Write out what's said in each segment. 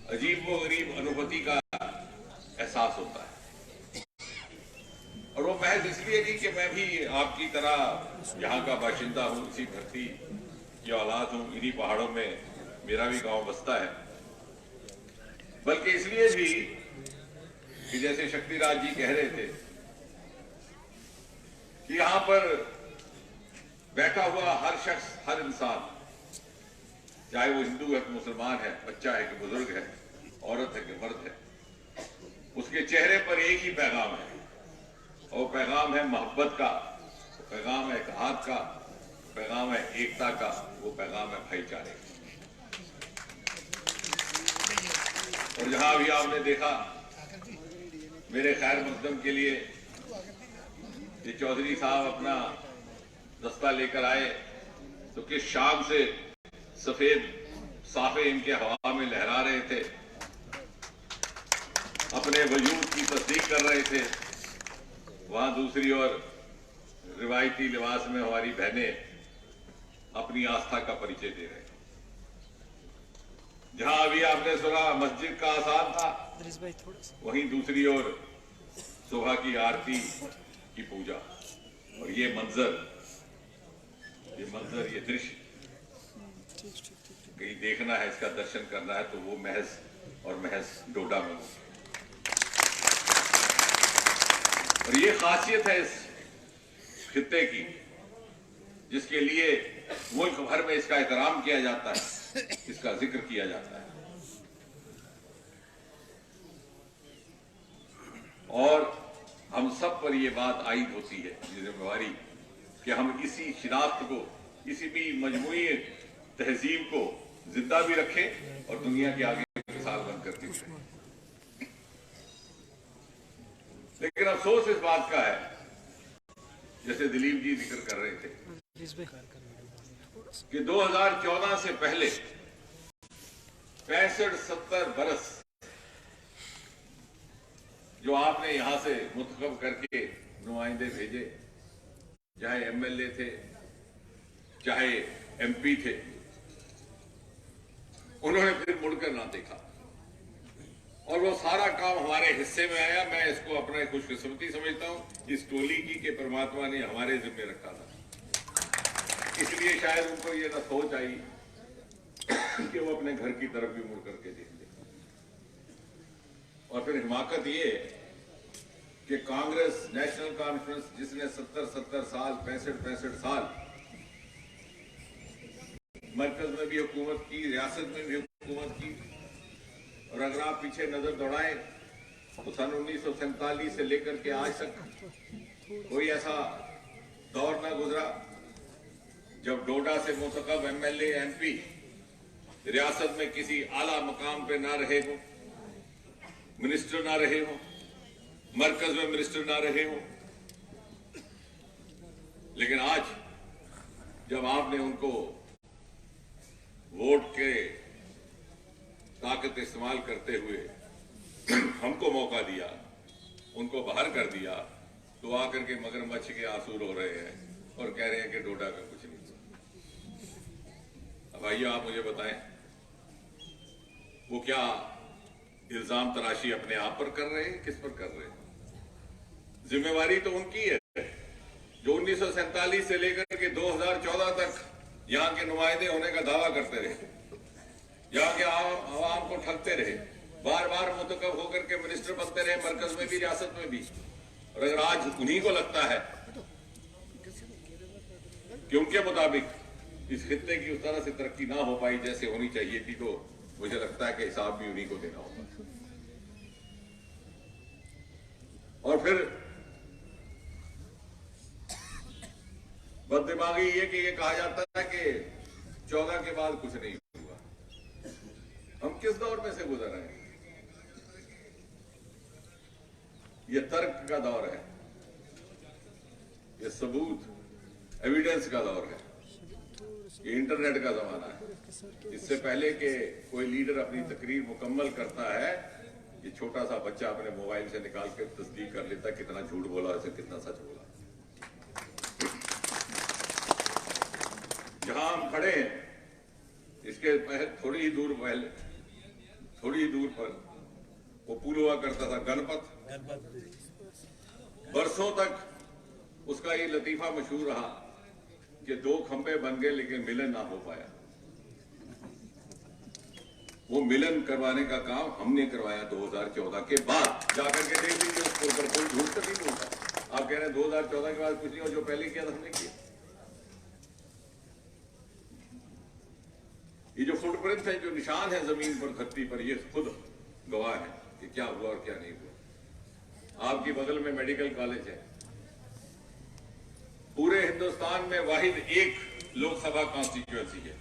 अजीब व गरीब अनुभूति का एहसास होता है। और वो महज इसलिए नहीं कि मैं भी आपकी तरह यहाँ का बाशिंदा हूँ, इसी धरती की औलाद हूँ, इन्हीं पहाड़ों में मेरा भी गांव बसता है, बल्कि इसलिए भी कि जैसे शक्तिराज जी कह रहे थे कि यहाँ पर बैठा हुआ हर शख्स, हर इंसान, चाहे वो हिंदू है कि मुसलमान है, बच्चा है कि बुजुर्ग है, औरत है कि मर्द है, उसके चेहरे पर एक ही पैगाम है, और पैगाम है मोहब्बत का, पैगाम है इत्तेहाद का, पैगाम है एकता का, वो पैगाम है भाईचारे का। और जहां अभी आपने देखा मेरे खैर मकदम के लिए ये चौधरी साहब अपना दस्ता लेकर आए, तो किस शान से सफेद साफे इनके हवा में लहरा रहे थे, अपने वजूद की तस्दीक कर रहे थे। वहां दूसरी ओर रिवायती लिबास में हमारी बहनें अपनी आस्था का परिचय दे रहे हैं। जहां अभी आपने सुना मस्जिद का आसान था, वहीं दूसरी ओर सुबह की आरती की पूजा। और ये दृश्य कहीं देखना है, इसका दर्शन करना है, तो वो महज और महज डोडा में। और ये खासियत है इस खित्ते की, जिसके लिए मुल्क भर में इसका एहतराम किया जाता है, इसका जिक्र किया जाता है। और हम सब पर यह बात आयद होती है, ये जिम्मेवारी, कि हम इसी शिनाख्त को, इसी भी मजमूई तहजीब को जिंदा भी रखें और दुनिया के आगे मिसाल बनकर भी रहें। लेकिन अफसोस इस बात का है, जैसे दिलीप जी जिक्र कर रहे थे, कि 2014 से पहले 65-70 बरस जो आपने यहां से मुंतखब करके नुमाइंदे भेजे, चाहे एमएलए थे, चाहे एमपी थे, उन्होंने फिर मुड़कर ना देखा और वो सारा काम हमारे हिस्से में आया। मैं इसको अपना खुशकिस्मती समझता हूं इस टोली की कि परमात्मा ने हमारे जिम्मे रखा था। इसलिए शायद उनको ये ना सोच आई कि वो अपने घर की तरफ भी मुड़ करके देख ले। और फिर हिमाकत ये कि कांग्रेस नेशनल कॉन्फ्रेंस, जिसने 70 साल 65 साल मरकज में भी हुकूमत की, रियासत में भी हुकूमत की, और अगर आप पीछे नजर दौड़ाएं तो सन 1947 से लेकर के आज तक कोई ऐसा दौर ना गुजरा जब डोडा से मुंतखब एमएलए एमपी रियासत में किसी आला मकाम पे ना रहे हो, मिनिस्टर ना रहे हो, मरकज में मिनिस्टर ना रहे हो। लेकिन आज जब आपने उनको वोट के ताकत इस्तेमाल करते हुए हमको मौका दिया, उनको बाहर कर दिया, तो आकर के मगरमच्छ के आंसू रो रहे हैं और कह रहे हैं कि डोडा का कुछ नहीं। अब आइए आप मुझे बताएं, वो क्या इल्जाम तराशी अपने आप पर कर रहे हैं, किस पर कर रहे हैं? जिम्मेवारी तो उनकी है जो 1947 से लेकर के 2014 तक यहां के नुमाइंदे होने का दावा करते रहे, यहाँ के आवाम को ठगते रहे, बार बार मुंतखब होकर के मिनिस्टर बनते रहे, मरकज में भी रियासत में भी। और अगर आज उन्हीं को लगता है कि उनके मुताबिक इस खित्ते की उस तरह से तरक्की ना हो पाई जैसे होनी चाहिए थी, तो मुझे लगता है कि हिसाब भी उन्हीं को देना होगा। और फिर बददिमागी ये कि ये कहा जाता है कि 14 के बाद कुछ नहीं हुआ। हम किस दौर में से गुजर रहे हैं? ये तर्क का दौर है, ये सबूत एविडेंस का दौर है, ये इंटरनेट का जमाना है। इससे पहले कि कोई लीडर अपनी तकरीर मुकम्मल करता है, ये छोटा सा बच्चा अपने मोबाइल से निकाल कर तस्दीक कर लेता है कितना झूठ बोला, ऐसे कितना सच बोला। जहां हम खड़े हैं इसके थोड़ी ही दूर पहले थोड़ी ही दूर पर वो पुल हुआ करता था गणपत। बरसों तक उसका ये लतीफा मशहूर रहा कि 2 खंबे बन गए लेकिन मिलन ना हो पाया। वो मिलन करवाने का काम हमने करवाया 2014 के बाद। जाकर के देख लीजिए उस पुल पर, कोई झूठ तो नहीं बोलता। आप कह रहे हैं 2014 के बाद कुछ नहीं, और जो पहले किया था हमने किया। ये जो फुटप्रिंट है, जो निशान है जमीन पर, धरती पर, ये खुद गवाह है कि क्या हुआ और क्या नहीं हुआ। आपके बगल में मेडिकल कॉलेज है। पूरे हिंदुस्तान में वाहिद एक लोकसभा कॉन्स्टिट्यूएंसी है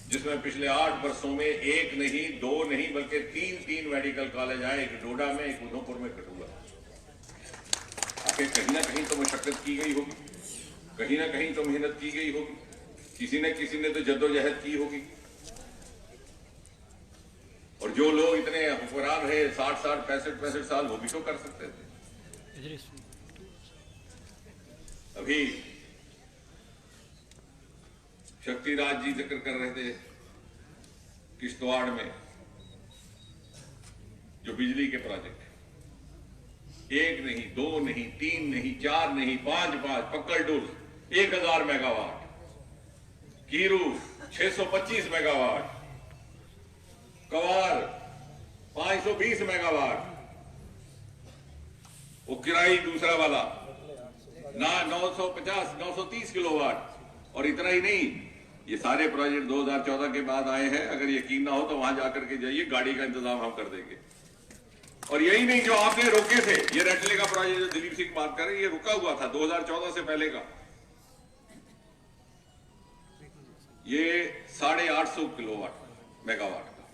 जिसमें पिछले 8 वर्षों में 1 नहीं, 2 नहीं, बल्कि 3 मेडिकल कॉलेज आए। एक डोडा में, एक उधमपुर में, कठुआ। आखिर कहीं ना कहीं तो मशक्कत की गई होगी, कहीं ना कहीं तो मेहनत की गई होगी, किसी ने तो जद्दोजहद की होगी। और जो लोग इतने हुक्मरान रहे 60 65 साल, वो भी तो कर सकते थे। अभी शक्तिराज जी जिक्र कर रहे थे किश्तवाड़ में जो बिजली के प्रोजेक्ट, 1 नहीं, 2 नहीं, 3 नहीं, 4 नहीं, 5 पक्कलडुल 1000 मेगावाट, कीरू 625 मेगावाट, कवार 520 मेगावाट, वो किराई दूसरा वाला ना 930 किलोवाट। और इतना ही नहीं, ये सारे प्रोजेक्ट 2014 के बाद आए हैं। अगर यकीन ना हो तो वहां जाकर के जाइए, गाड़ी का इंतजाम हम कर देंगे। और यही नहीं, जो आपने रोके थे, ये रटले का प्रोजेक्ट जो दिलीप सिंह बात कर रहे हैं, ये रुका हुआ था 2014 से पहले का। ये 850 किलोवाट मेगावाट का,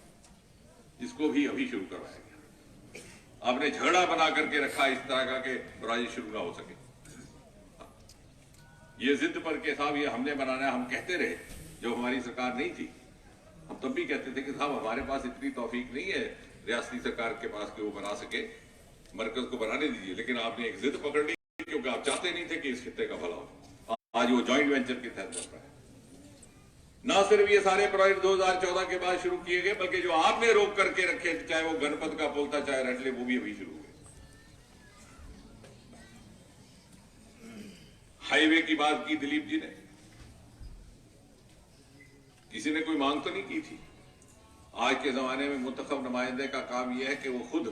इसको भी अभी शुरू करवाया गया। आपने झगड़ा बना करके रखा इस तरह का कि प्रोजेक्ट शुरू ना हो सके। ये जिद पर के साहब ये हमने बनाना है, हम कहते रहे, जो हमारी सरकार नहीं थी, हम तब भी कहते थे कि साहब हमारे पास इतनी तौफीक नहीं है रियासती सरकार के पास कि वो बना सके, मरकज को बनाने दीजिए। लेकिन आपने एक जिद पकड़ ली क्योंकि आप चाहते नहीं थे कि इस खित्ते का भला हो। आज वो जॉइंट वेंचर के तहत बन रहा है। ना सिर्फ ये सारे प्रोजेक्ट 2014 के बाद शुरू किए गए, बल्कि जो आपने रोक करके रखे, चाहे वो गणपत का पुल था, चाहे रटले, वो भी अभी शुरू हुए। हाईवे की बात की दिलीप जी ने, किसी ने कोई मांग तो नहीं की थी। आज के जमाने में मुंतखब नुमाइंदे का काम यह है कि वो खुद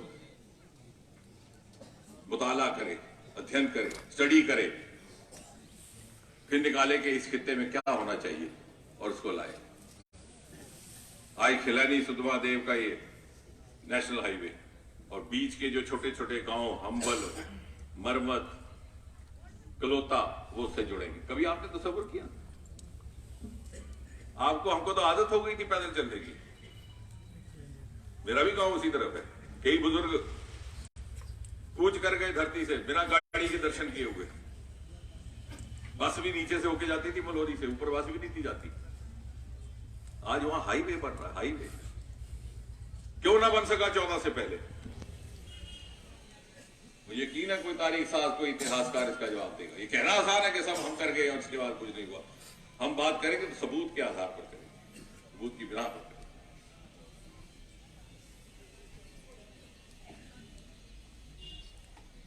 मुताला करे, अध्ययन करे, स्टडी करे, फिर निकाले कि इस खित्ते में क्या होना चाहिए और उसको लाए। आज खिलानी सुधमा देव का ये नेशनल हाईवे और बीच के जो छोटे छोटे गांव, हम्बल, मरमत, कलोता, वो उससे जुड़ेंगे। कभी आपने तसव्वुर किया? हमको तो आदत हो गई थी पैदल चलने की। मेरा भी गांव उसी तरफ है। कई बुजुर्ग कूच कर गए धरती से, बिना गाड़ी के दर्शन किए हुए। बस भी नीचे से होके जाती थी मलोरी से, ऊपर बस भी नहीं थी जाती। आज वहां हाईवे बन रहा है। हाईवे क्यों ना बन सका 14 से पहले? यकीन है कोई तारीख साज, कोई इतिहासकार इसका जवाब देगा। ये कहना आसान है कि सब हम कर गए और उसके बाद कुछ नहीं हुआ। हम बात करेंगे तो सबूत के आधार पर करेंगे, सबूत की बिना पर करेंगे।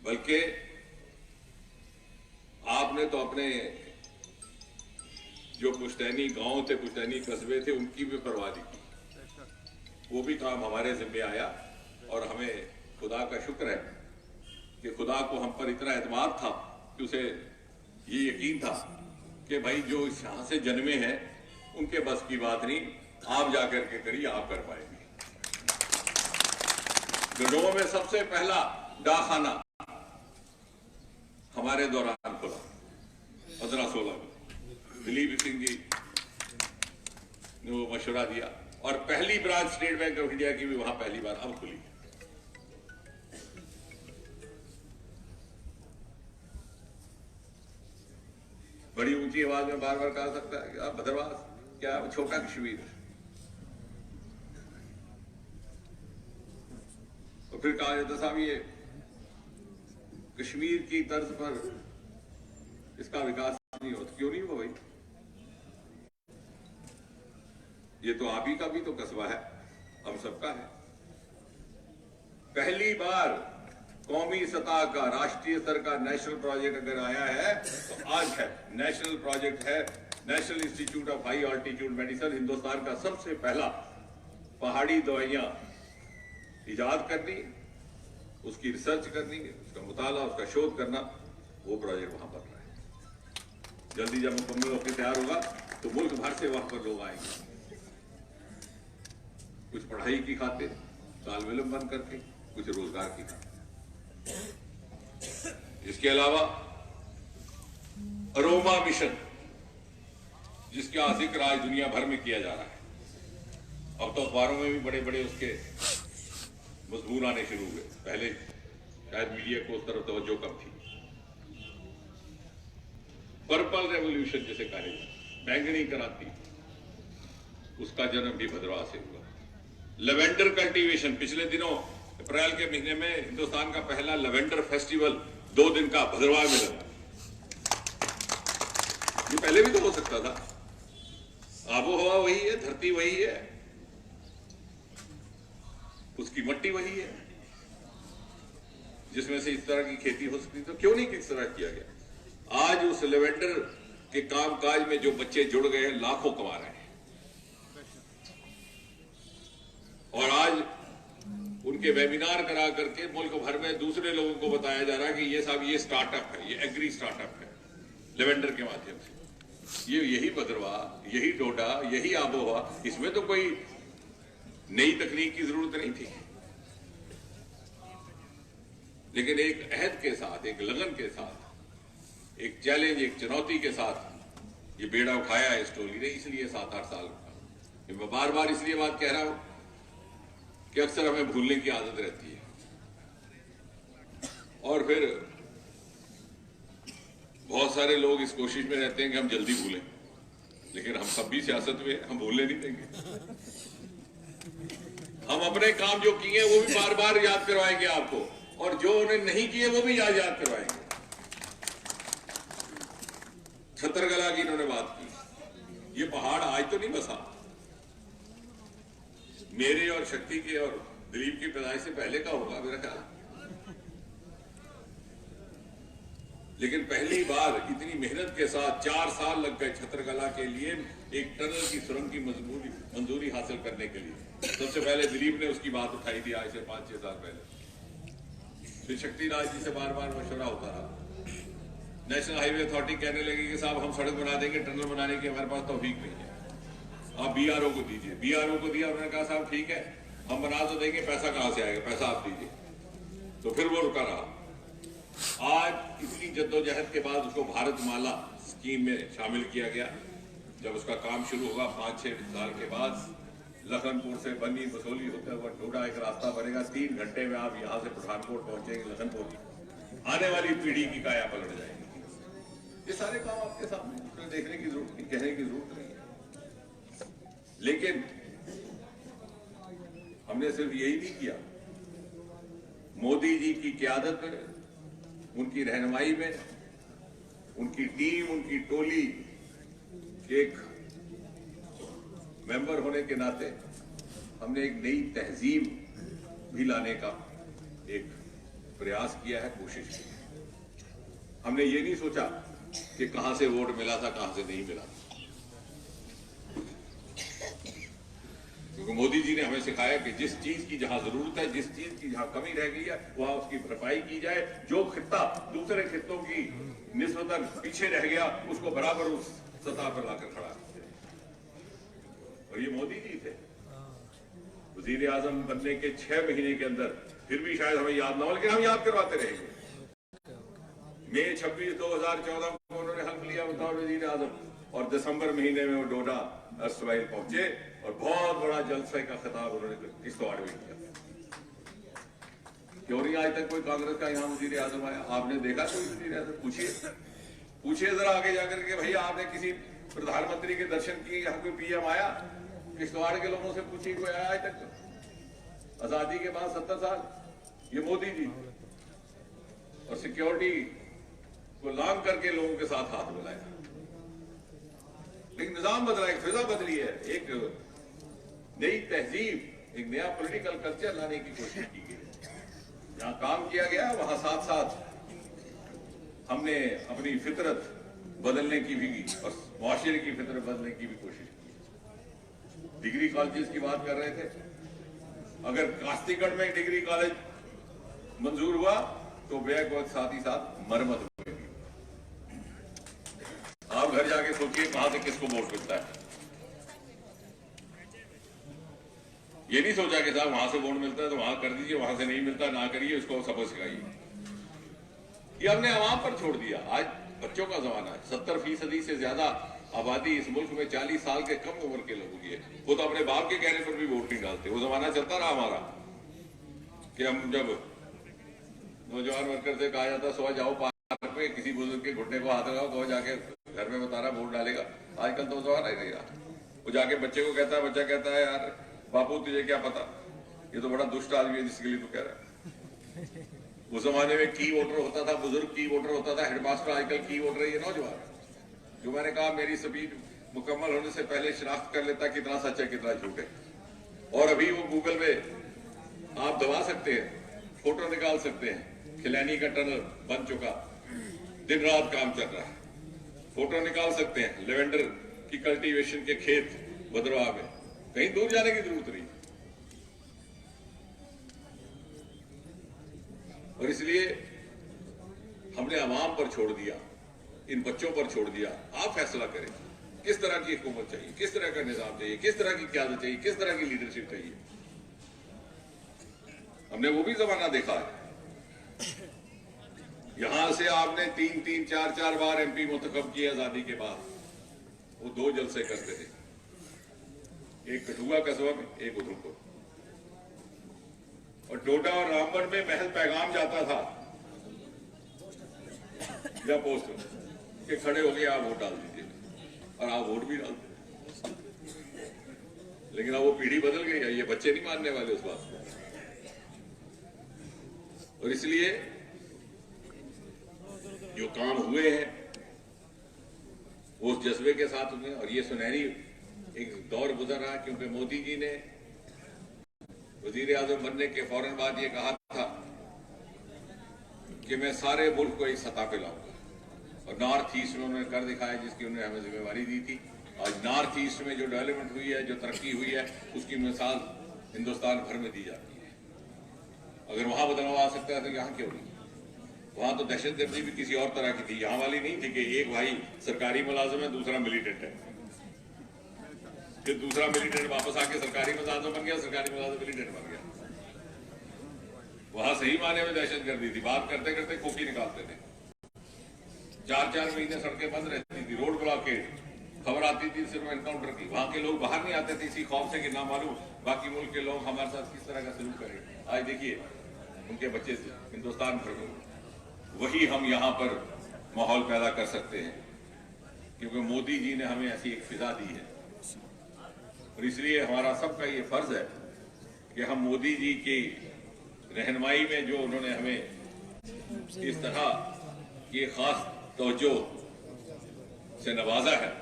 बल्कि आपने तो अपने जो पुश्तैनी गांव थे, पुश्तैनी कस्बे थे, उनकी भी परवाह नहीं की। वो भी काम हमारे जिम्मे आया और हमें खुदा का शुक्र है कि खुदा को हम पर इतना एतमाद था कि उसे ये यकीन था कि भाई जो यहां से जन्मे हैं उनके बस की बात नहीं, आप जाकर के करिए, आप कर पाएंगे। गढ़वा में सबसे पहला डाकखाना हमारे दौरान खुला 15-16 में। दिलीप सिंह जी ने वो मशवरा दिया और पहली branch state bank of India की भी वहां पहली बार अब खुली। बड़ी ऊंची आवाज में बार बार कहा सकता है कि आप भद्रवास क्या छोटा कश्मीर। तो फिर कहा जाता साहब ये कश्मीर की तर्ज पर इसका विकास नहीं होता। क्यों नहीं हुआ भाई? ये तो आप ही का भी तो कस्बा है, हम सबका है। पहली बार कौमी सतह का, राष्ट्रीय स्तर का नेशनल प्रोजेक्ट अगर आया है तो आज है। नेशनल प्रोजेक्ट है national institute of high altitude medicine. Hindustan का सबसे पहला पहाड़ी दवाइयां इजाद करनी, उसकी रिसर्च करनी, उसका मुताला, उसका शोध करना, वो प्रोजेक्ट वहां पर रहा है। जल्दी जब मुकम्मल होकर तैयार होगा तो मुल्क भर से वहां पर लोग आएंगे, कुछ पढ़ाई की खातिर तालमेल इल्म बन करके, कुछ रोजगार की खातिर। इसके अलावा अरोमा मिशन, जिसका जिक्र आज दुनिया भर में किया जा रहा है, अब तो अखबारों में भी बड़े बड़े उसके मजमून आने शुरू हुए। पहले शायद मीडिया को उस तरफ तवज्जो कम थी। पर्पल रेवोल्यूशन जिसे कहा, बैंगनी क्रांति, उसका जन्म भी भद्रवाह से हुआ। लेवेंडर कल्टीवेशन, पिछले दिनों अप्रैल के महीने में हिंदुस्तान का पहला लेवेंडर फेस्टिवल 2 दिन का भद्रवाह में लगा। ये पहले भी तो हो सकता था। आबो हवा वही है, धरती वही है, उसकी मट्टी वही है, जिसमें से इस तरह की खेती हो सकती, तो क्यों नहीं किस तरह किया गया। आज उस लेवेंडर के कामकाज में जो बच्चे जुड़ गए हैं, लाखों कमा रहे हैं। और आज उनके वेबिनार करा करके मुल्क भर में दूसरे लोगों को बताया जा रहा है कि ये साहब ये स्टार्टअप है, ये एग्री स्टार्टअप है लेवेंडर के माध्यम से। यही भद्रवाह, यही डोडा, यही आबोहवा, इसमें तो कोई नई तकनीक की जरूरत नहीं थी। लेकिन एक अहद के साथ, एक लगन के साथ, एक चैलेंज, एक चुनौती के साथ ये बेड़ा उठाया है इस टोली ने, इसलिए 7-8 साल का। मैं बार बार इसलिए बात कह रहा हूं कि अक्सर हमें भूलने की आदत रहती है और फिर बहुत सारे लोग इस कोशिश में रहते हैं कि हम जल्दी भूलें, लेकिन हम सब भी सियासत में, हम भूलने नहीं देंगे। हम अपने काम जो किए वो भी बार बार याद करवाएंगे आपको, और जो उन्हें नहीं किए वो भी याद करवाएंगे। छतरगला की इन्होंने बात की, ये पहाड़ आज तो नहीं बसा, मेरे और शक्ति के और दिलीप की पैदाइश से पहले का होगा मेरा ख्याल। लेकिन पहली बार इतनी मेहनत के साथ 4 साल लग गए छतरगला के लिए एक टनल की सुरंग की मंजूरी हासिल करने के लिए। सबसे पहले दिलीप ने उसकी बात उठाई थी आज से 5-6 साल पहले। फिर शक्तिराज जी से बार बार मशवरा होता रहा। नेशनल हाईवे अथॉरिटी कहने लगी कि साहब हम सड़क बना देंगे, टनल बनाने की हमारे पास तौफीक नहीं है, आप बीआरओ को दीजिए। बीआरओ को दिया, उन्होंने कहा साहब ठीक है हम बना तो देंगे, पैसा कहां से आएगा, पैसा आप दीजिए। तो फिर वो रुका रहा। आज इतनी जद्दोजहद के बाद उसको भारतमाला स्कीम में शामिल किया गया। जब उसका काम शुरू होगा 5-6 साल के बाद, लखनपुर से बन्नी बसोली होते हुए डोडा एक रास्ता बनेगा। 3 घंटे में आप यहां से पठानकोट पहुंचेंगे, लखनपुर। आने वाली पीढ़ी की काया पलट जाएगी। ये सारे काम आपके सामने, देखने की जरूरत नहीं, कहने की जरूरत नहीं है। लेकिन हमने सिर्फ यही नहीं किया, मोदी जी की क़यादत में, उनकी रहनुमाई में, उनकी टीम, उनकी टोली एक मेंबर होने के नाते हमने एक नई तहजीब भी लाने का एक प्रयास किया है, कोशिश की है। हमने ये नहीं सोचा कि कहां से वोट मिला था, कहां से नहीं मिला था, क्योंकि मोदी जी ने हमें सिखाया कि जिस चीज की जहां जरूरत है, जिस चीज की जहां कमी रह गई है, वहां उसकी भरपाई की जाए। जो खित्ता दूसरे खित्तों की निस्बतन पीछे रह गया, उसको बराबर उस सतह पर लाकर खड़ा किया। और ये मोदी जी थे। वजीर आजम बनने के 6 महीने के अंदर, फिर भी शायद हमें याद ना हो, लेकिन हम याद करवाते रहेंगे। मई 26, 2014 को उन्होंने हल्फ लिया बतौर वजीर आजम, और दिसंबर महीने में वो डोडा अस्वाइल पहुंचे और बहुत बड़ा जलसे का खिताब उन्होंने किश्तवाड़ में किया। क्यों नहीं आज तक कोई कांग्रेस का यहाँ वजीर आजम आया? आपने देखा कोई वजीर आजम? पूछिए जरा आगे जाकर के, भैया आपने किसी प्रधानमंत्री के दर्शन किए, यहाँ कोई पीएम आया? किश्तवाड़ के लोगों से पूछिए कोई आया आज तक? आजादी के बाद 70 साल ये मोदी जी और सिक्योरिटी को लांग करके लोगों के साथ हाथ मिलाया। लेकिन निजाम बदला, एक फिजा बदली है, एक नई तहजीब, एक नया पॉलिटिकल कल्चर लाने की कोशिश की गई। जहां काम किया गया वहां साथ साथ हमने अपनी फितरत बदलने की भी और मुआशरे की फितरत बदलने की भी कोशिश की। डिग्री कॉलेजेस की बात कर रहे थे, अगर कास्तीगढ़ में डिग्री कॉलेज मंजूर हुआ तो बैक वक्त साथ ही साथ मरम्मत होगी। आप घर जाके सोचिए कहां से किसको वोट मिलता है। ये नहीं सोचा कि साहब वहां से वोट मिलता है तो वहां कर दीजिए, वहां से नहीं मिलता ना करिए, उसको सबक सिखाइए। ये हमने आवाम पर छोड़ दिया। आज बच्चों का जमाना है। 70% से ज्यादा आबादी इस मुल्क में 40 साल के कम उम्र के लोगों की है। वो तो अपने बाप के कहने पर भी वोट नहीं डालते। वो जमाना चलता रहा हमारा कि हम जब नौजवान वर्कर से कहा जाता सो जाओ पार्क में, किसी बुजुर्ग के घुटने को हाथ लगाओ, तो जाके घर में बता रहा वोट डालेगा। आजकल तो जमाना ही नहीं रहा। वो जाके बच्चे को कहता है, बच्चा कहता है यार बापू तुझे क्या पता, ये तो बड़ा दुष्ट आदमी है जिसके लिए तू कह रहा है। उस जमाने में की वोटर होता था, बुजुर्ग की वोटर होता था, हेडमास्टर आजकल की वोटर है ये नौजवान। जो मैंने कहा मेरी स्पीड मुकम्मल होने से पहले शिनाख्त कर लेता कितना सच है कितना झूठ है। और अभी वो गूगल में आप दबा सकते हैं, फोटो निकाल सकते हैं। खिलैनी का टनल बन चुका, दिन रात काम चल रहा है। फोटो निकाल सकते हैं लेवेंडर की कल्टीवेशन के खेत भद्रवाह में, कहीं दूर जाने की जरूरत नहीं। और इसलिए हमने अवाम पर छोड़ दिया, इन बच्चों पर छोड़ दिया। आप फैसला करें किस तरह की हुकूमत चाहिए, किस तरह का निजाम चाहिए, किस तरह की क़यादत चाहिए, किस तरह की लीडरशिप चाहिए। हमने वो भी जमाना देखा है। यहां से आपने 3-3, 4-4 बार MP मुंतखब किए आजादी के बाद। वो 2 जलसे करते थे, एक कठुआ कस्बा में, एक उधमपुर। और डोडा और रामबन में महल पैगाम जाता था या पोस्ट के खड़े हो गए आप वोट डाल दीजिए, और आप वोट भी डालते। लेकिन अब वो पीढ़ी बदल गई है, ये बच्चे नहीं मानने वाले उस बात को। और इसलिए जो काम हुए हैं वो उस जज्बे के साथ हुए। और ये सुनहरी एक दौर गुजर रहा, क्योंकि मोदी जी ने वजीर आजम बनने के फौरन बाद ये कहा था कि मैं सारे मुल्क को एक सतह पे लाऊंगा। और नॉर्थ ईस्ट में उन्होंने कर दिखाया जिसकी उन्होंने हमें जिम्मेवारी दी थी। आज नॉर्थ ईस्ट में जो डेवलपमेंट हुई है, जो तरक्की हुई है, उसकी मिसाल हिंदुस्तान भर में दी जाती है। अगर वहां बदलाव आ सकता है तो यहाँ क्यों नहीं। वहां तो दहशतगर्दी भी किसी और तरह की थी, यहाँ वाली नहीं थी कि एक भाई सरकारी मुलाजिम है दूसरा मिलिटेंट है, फिर दूसरा मिलिटेंट वापस आके सरकारी मुलाजिम बन गया, सरकारी मुलाजिम मिलिटेंट बन गया। वहां सही माने में दहशतगर्दी थी। बात करते करते खोखी निकालते थे। 4-4 महीने सड़कें बंद रहती थी, रोड ब्लॉकेड, खबर आती थी सिर्फ एनकाउंटर की। वहां के लोग बाहर नहीं आते थे इसी खौफ से कि ना मालूम बाकी मुल्क के लोग हमारे साथ किस तरह का सलूक करें। आज देखिए उनके बच्चे हिंदुस्तान भर में। वही हम यहाँ पर माहौल पैदा कर सकते हैं, क्योंकि मोदी जी ने हमें ऐसी एक फिजा दी है। और इसलिए हमारा सबका ये फर्ज है कि हम मोदी जी की रहनुमाई में जो उन्होंने हमें इस तरह की खास तवज्जो से नवाजा है,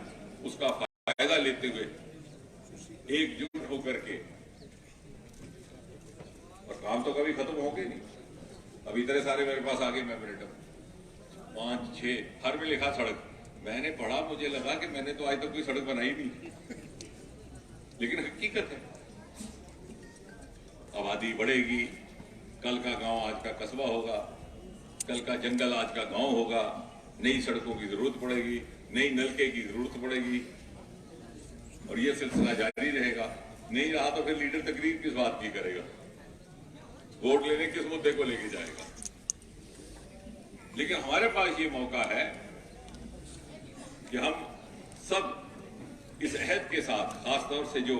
उसका फायदा लेते हुए एकजुट होकर के। और काम तो कभी खत्म होंगे नहीं। अब इतने सारे मेरे पास आगे मेमोरेंडम 5-6 हर में लिखा सड़क। मैंने पढ़ा, मुझे लगा कि मैंने तो आज तक कोई सड़क बनाई नहीं, लेकिन हकीकत है आबादी बढ़ेगी, कल का गांव आज का कस्बा होगा, कल का जंगल आज का गांव होगा, नई सड़कों की जरूरत पड़ेगी, नई नलके की जरूरत पड़ेगी, और ये सिलसिला जारी रहेगा। नहीं रहा तो फिर लीडर तकरीर किस बात की करेगा, वोट लेने किस मुद्दे को लेके जाएगा। लेकिन हमारे पास ये मौका है कि हम सब इस अहद के साथ, खासतौर से जो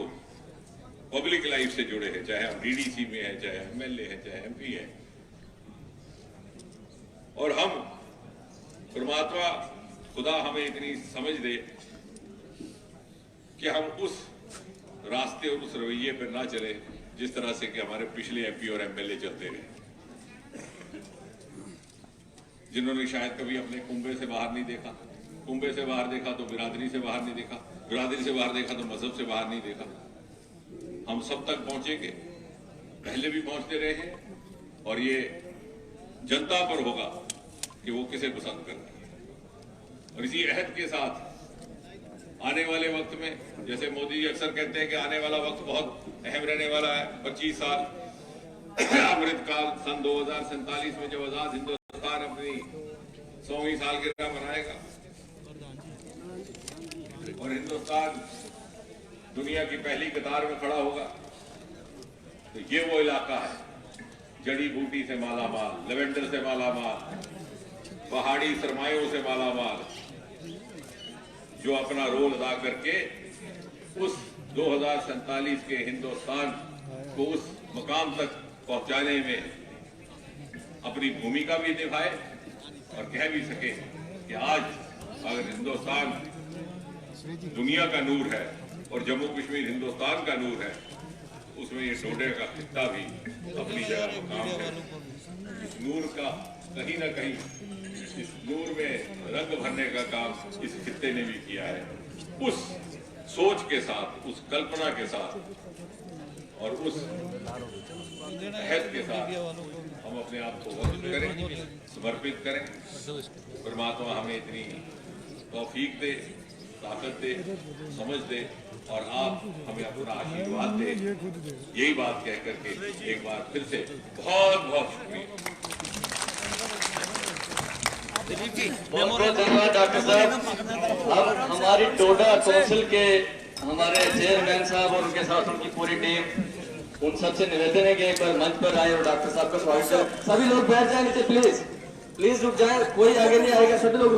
पब्लिक लाइफ से जुड़े हैं, चाहे हम DDC में हैं, चाहे MLA हैं, चाहे MP हैं, और हम परमात्मा खुदा हमें इतनी समझ दे कि हम उस रास्ते और उस रवैये पर ना चले जिस तरह से कि हमारे पिछले MP और MLA चलते रहे, जिन्होंने शायद कभी अपने कुंबे से बाहर नहीं देखा, कुंबे से बाहर देखा तो बिरादरी से बाहर नहीं देखा, बिरादरी से बाहर देखा तो मजहब से बाहर नहीं देखा। हम सब तक पहुंचेंगे, पहले भी पहुंचते रहे हैं, और ये जनता पर होगा कि वो किसे पसंद करती है। और इसी अहद के साथ आने वाले वक्त में, जैसे मोदी जी अक्सर कहते हैं कि आने वाला वक्त बहुत अहम रहने वाला है, 25 साल अमृतकाल सन 2047 में जब आजाद हिंदुस्तान अपनी 100वीं सालगिरह मनाएगा और हिंदुस्तान दुनिया की पहली कतार में खड़ा होगा, तो ये वो इलाका है जड़ी बूटी से मालामाल, लेवेंडर से मालामाल, पहाड़ी सरमायों से मालामाल, जो अपना रोल अदा करके उस 2047 के हिंदुस्तान को उस मकाम तक पहुंचाने में अपनी भूमिका भी निभाए और कह भी सके कि आज अगर हिंदुस्तान दुनिया का नूर है और जम्मू कश्मीर हिंदुस्तान का नूर है, उसमें ये डोडे का खित्ता भी अपनी जगह मकाम है। इस नूर का कहीं ना कहीं, इस नूर में रंग भरने का काम इस खित्ते ने भी किया है। उस सोच के साथ, उस कल्पना के साथ और उस अहद के साथ हम अपने आप को वक्त करें, समर्पित करें। परमात्मा हमें इतनी तौफीक दे, ताकत दे, समझ दे और आप हमें अपना आशीर्वाद दे। यही बात कह करके एक बार फिर से बहुत बहुत शुक्रिया। बहुत बहुत धन्यवाद डॉक्टर साहब। अब हमारी डोडा काउंसिल के हमारे चेयरमैन साहब और उनके साथ उनकी पूरी टीम, उन सबसे निवेदन है कि एक बार मंच पर आए और डॉक्टर साहब का स्वागत करें। सभी लोग बैठ जाए नीचे, प्लीज रुक जाए, कोई आगे नहीं आएगा, सभी लोग